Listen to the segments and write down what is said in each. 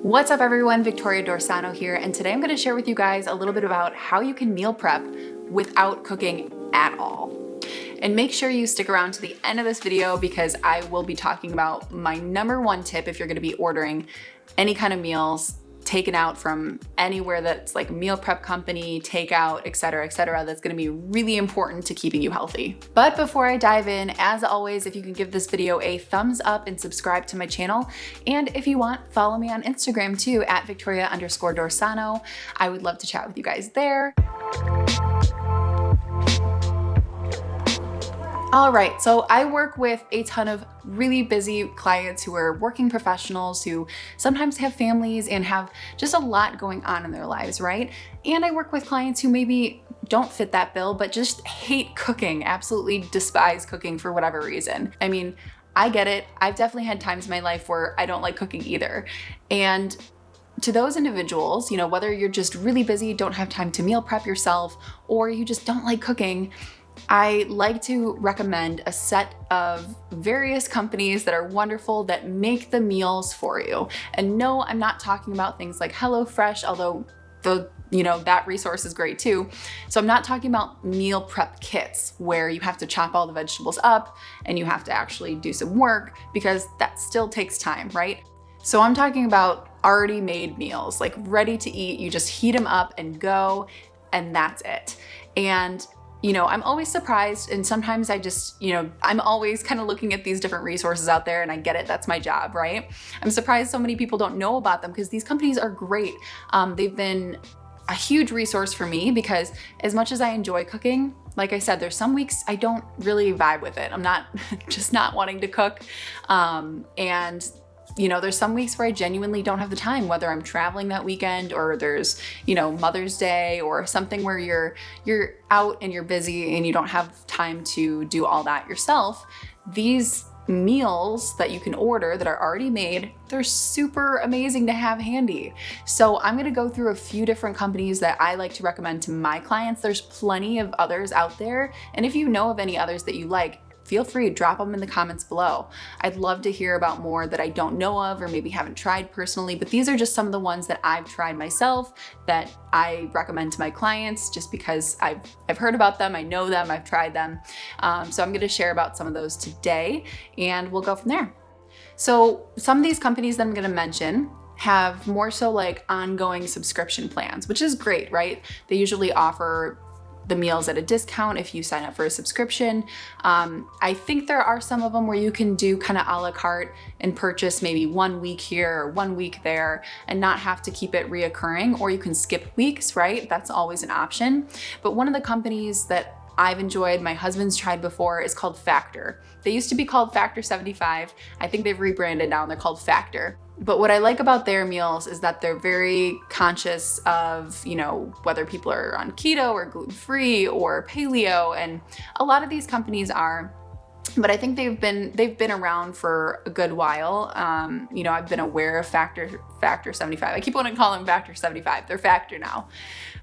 What's up everyone, Victoria Dorsano here, and today I'm going to share with you guys a little bit about how you can meal prep without cooking at all. And make sure you stick around to the end of this video because I will be talking about my number one tip if you're going to be ordering any kind of meals taken out from anywhere that's like meal prep company, takeout, etc., that's going to be really important to keeping you healthy. But before I dive in, as always, if you can give this video a thumbs up and subscribe to my channel, and if you want, follow me on Instagram too at Victoria_Dorsano. I would love to chat with you guys there. All right, so I work with a ton of really busy clients who are working professionals who sometimes have families and have just a lot going on in their lives, right? And I work with clients who maybe don't fit that bill, but just hate cooking, absolutely despise cooking for whatever reason. I mean, I get it. I've definitely had times in my life where I don't like cooking either. And to those individuals, whether you're just really busy, don't have time to meal prep yourself, or you just don't like cooking, I like to recommend a set of various companies that are wonderful that make the meals for you. And no, I'm not talking about things like HelloFresh, although that resource is great too. So I'm not talking about meal prep kits where you have to chop all the vegetables up and you have to actually do some work because that still takes time, right? So I'm talking about already made meals, like ready to eat. You just heat them up and go, and that's it. And I'm always surprised, and sometimes I just, I'm always kind of looking at these different resources out there, and I get it, that's my job, right? I'm surprised so many people don't know about them because these companies are great. They've been a huge resource for me because as much as I enjoy cooking, like I said, there's some weeks I don't really vibe with it. I'm not just not wanting to cook. And there's some weeks where I genuinely don't have the time, whether I'm traveling that weekend or there's, Mother's Day or something where you're out and you're busy and you don't have time to do all that yourself. These meals that you can order that are already made, they're super amazing to have handy. So I'm gonna go through a few different companies that I like to recommend to my clients. There's plenty of others out there. And if you know of any others that you like, feel free to drop them in the comments below. I'd love to hear about more that I don't know of or maybe haven't tried personally, but these are just some of the ones that I've tried myself that I recommend to my clients just because I've heard about them, I know them, I've tried them. So I'm gonna share about some of those today and we'll go from there. So some of these companies that I'm gonna mention have more so like ongoing subscription plans, which is great, right? They usually offer the meals at a discount if you sign up for a subscription. I think there are some of them where you can do kind of a la carte and purchase maybe 1 week here or 1 week there and not have to keep it reoccurring, or you can skip weeks, right? That's always an option. But one of the companies that I've enjoyed, my husband's tried before, is called Factor. They used to be called Factor 75. I think they've rebranded now and they're called Factor. But what I like about their meals is that they're very conscious of, whether people are on keto or gluten-free or paleo, and a lot of these companies are. But I think they've been around for a good while. I've been aware of Factor 75. I keep wanting to call them Factor 75. They're Factor now.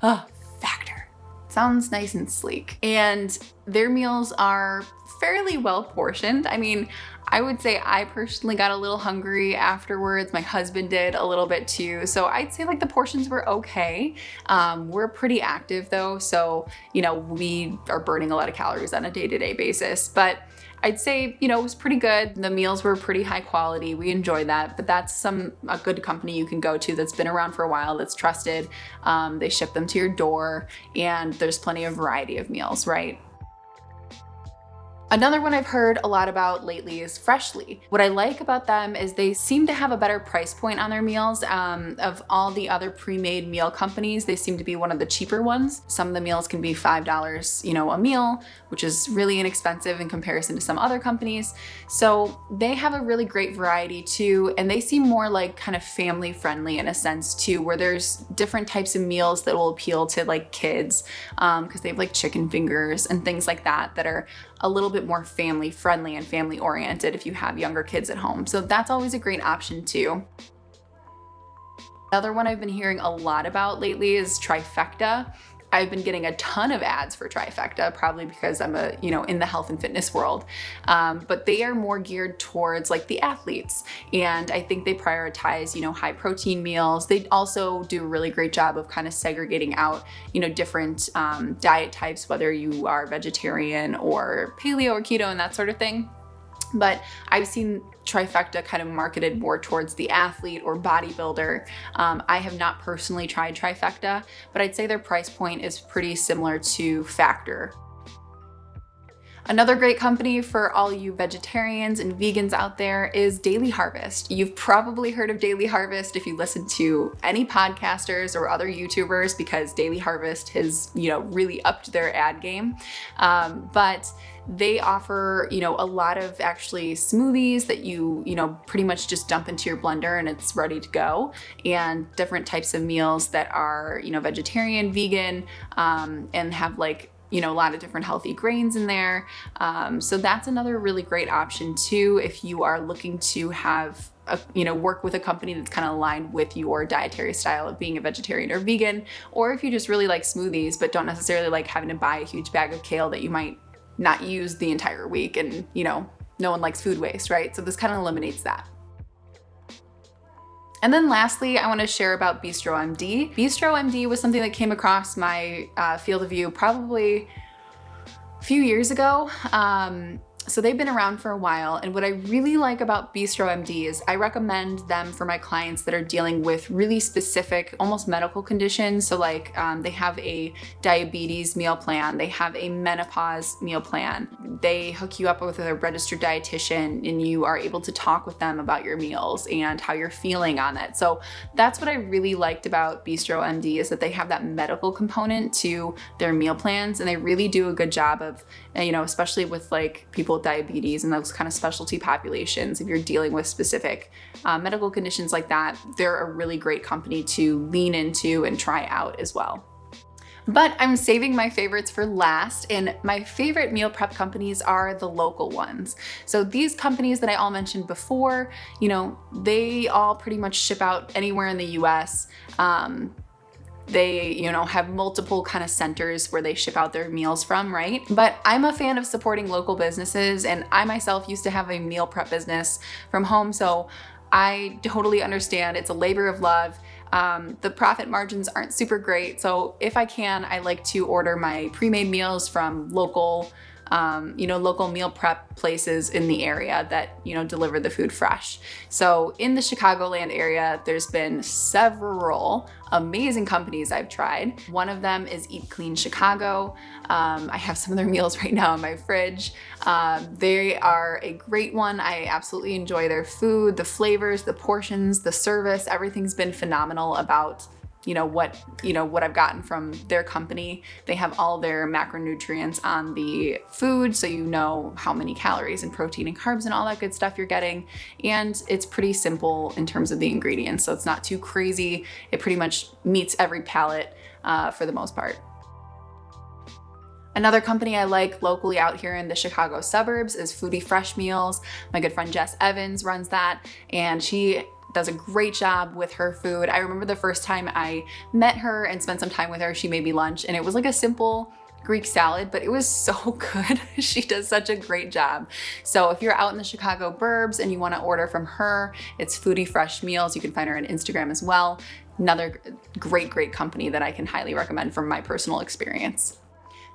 Oh, Factor. Sounds nice and sleek. And their meals are fairly well portioned. I mean, I would say I personally got a little hungry afterwards. My husband did a little bit too. So I'd say like the portions were okay. We're pretty active though. So, we are burning a lot of calories on a day-to-day basis, but I'd say, it was pretty good. The meals were pretty high quality. We enjoyed that, but that's a good company you can go to that's been around for a while, that's trusted. They ship them to your door and there's plenty of variety of meals, right? Another one I've heard a lot about lately is Freshly. What I like about them is they seem to have a better price point on their meals. Of all the other pre-made meal companies, they seem to be one of the cheaper ones. Some of the meals can be $5, a meal, which is really inexpensive in comparison to some other companies. So they have a really great variety too, and they seem more like kind of family friendly in a sense too, where there's different types of meals that will appeal to like kids, because they have like chicken fingers and things like that are a little bit more family friendly and family oriented if you have younger kids at home. So that's always a great option too. Another one I've been hearing a lot about lately is Trifecta. I've been getting a ton of ads for Trifecta, probably because I'm in the health and fitness world. But they are more geared towards like the athletes. And I think they prioritize, high protein meals. They also do a really great job of kind of segregating out, different diet types, whether you are vegetarian or paleo or keto and that sort of thing. But I've seen Trifecta kind of marketed more towards the athlete or bodybuilder. I have not personally tried Trifecta, but I'd say their price point is pretty similar to Factor. Another great company for all you vegetarians and vegans out there is Daily Harvest. You've probably heard of Daily Harvest if you listen to any podcasters or other YouTubers, because Daily Harvest has, really upped their ad game. But they offer, a lot of actually smoothies that you pretty much just dump into your blender and it's ready to go, and different types of meals that are, vegetarian, vegan, and have like, a lot of different healthy grains in there. So that's another really great option too, if you are looking to have work with a company that's kind of aligned with your dietary style of being a vegetarian or vegan, or if you just really like smoothies, but don't necessarily like having to buy a huge bag of kale that you might not use the entire week. And, no one likes food waste, right? So this kind of eliminates that. And then lastly, I want to share about Bistro MD. Bistro MD was something that came across my field of view probably a few years ago. So they've been around for a while, and what I really like about Bistro MD is I recommend them for my clients that are dealing with really specific, almost medical conditions. So like they have a diabetes meal plan, they have a menopause meal plan, they hook you up with a registered dietitian, and you are able to talk with them about your meals and how you're feeling on it. So that's what I really liked about Bistro MD, is that they have that medical component to their meal plans, and they really do a good job of, especially with like people with diabetes and those kind of specialty populations, if you're dealing with specific medical conditions like that, they're a really great company to lean into and try out as well. But I'm saving my favorites for last, and my favorite meal prep companies are the local ones. So these companies that I all mentioned before, they all pretty much ship out anywhere in the US. They, have multiple kind of centers where they ship out their meals from, right? But I'm a fan of supporting local businesses, and I myself used to have a meal prep business from home, so I totally understand. It's a labor of love. The profit margins aren't super great, so if I can, I like to order my pre-made meals from local meal prep places in the area that, deliver the food fresh. So in the Chicagoland area, there's been several amazing companies I've tried. One of them is Eat Clean Chicago. I have some of their meals right now in my fridge. They are a great one. I absolutely enjoy their food, the flavors, the portions, the service. Everything's been phenomenal about what I've gotten from their company. They have all their macronutrients on the food, so you know how many calories and protein and carbs and all that good stuff you're getting. And it's pretty simple in terms of the ingredients, so it's not too crazy. It pretty much meets every palate for the most part. Another company I like locally out here in the Chicago suburbs is Foodie Fresh Meals. My good friend Jess Evans runs that, and she does a great job with her food. I remember the first time I met her and spent some time with her, she made me lunch, and it was like a simple Greek salad, but it was so good. She does such a great job. So if you're out in the Chicago burbs and you want to order from her, it's Foodie Fresh Meals. You can find her on Instagram as well. Another great company that I can highly recommend from my personal experience.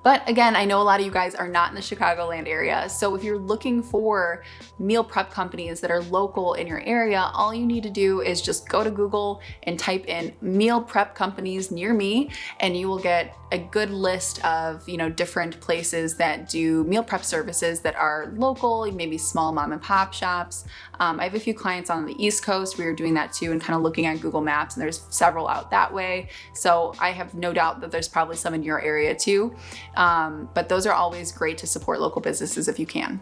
But again, I know a lot of you guys are not in the Chicagoland area, so if you're looking for meal prep companies that are local in your area, all you need to do is just go to Google and type in meal prep companies near me, and you will get a good list of, different places that do meal prep services that are local, maybe small mom and pop shops. I have a few clients on the East Coast. We were doing that too, and kind of looking at Google Maps, and there's several out that way. So I have no doubt that there's probably some in your area too. But those are always great to support local businesses if you can.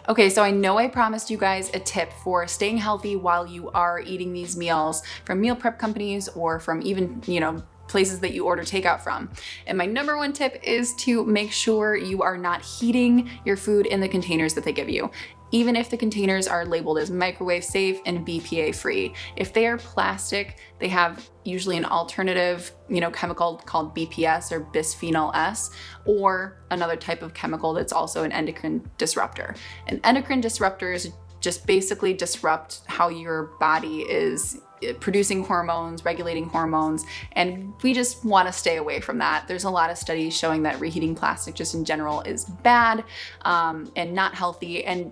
Okay, so I know I promised you guys a tip for staying healthy while you are eating these meals from meal prep companies or from even, places that you order takeout from. And my number one tip is to make sure you are not heating your food in the containers that they give you. even if the containers are labeled as microwave safe and BPA free. If they are plastic, they have usually an alternative, chemical called BPS or bisphenol S, or another type of chemical that's also an endocrine disruptor. And endocrine disruptors just basically disrupt how your body is producing hormones, regulating hormones, and we just want to stay away from that. There's a lot of studies showing that reheating plastic just in general is bad and not healthy. And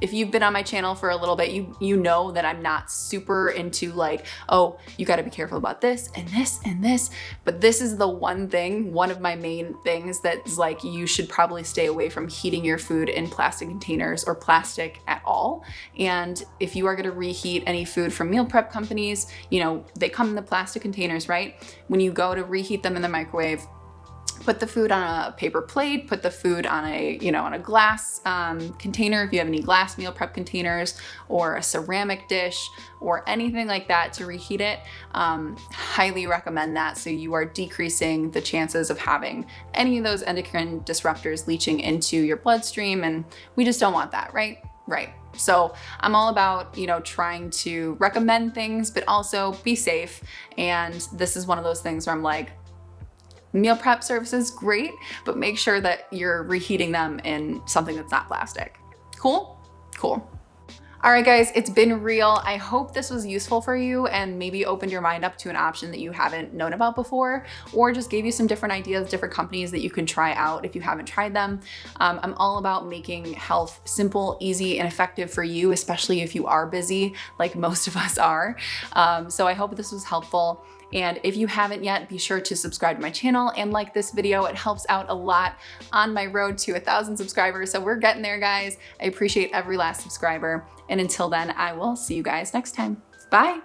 if you've been on my channel for a little bit, you know that I'm not super into like, oh, you got to be careful about this and this and this. But this is the one of my main things that's like, you should probably stay away from heating your food in plastic containers or plastic at all. And if you are going to reheat any food from meal prep companies, they come in the plastic containers, right? When you go to reheat them in the microwave, put the food on a paper plate, put the food on a glass container if you have any glass meal prep containers, or a ceramic dish or anything like that to reheat it. Highly recommend that, so you are decreasing the chances of having any of those endocrine disruptors leaching into your bloodstream, and we just don't want that, right? Right. So I'm all about, trying to recommend things, but also be safe. And this is one of those things where I'm like, meal prep services, great, but make sure that you're reheating them in something that's not plastic. Cool? Cool. All right, guys, it's been real. I hope this was useful for you and maybe opened your mind up to an option that you haven't known about before, or just gave you some different ideas, different companies that you can try out if you haven't tried them. I'm all about making health simple, easy, and effective for you, especially if you are busy, like most of us are. So I hope this was helpful. And if you haven't yet, be sure to subscribe to my channel and like this video. It helps out a lot on my road to 1,000 subscribers. So we're getting there, guys. I appreciate every last subscriber. And until then, I will see you guys next time. Bye.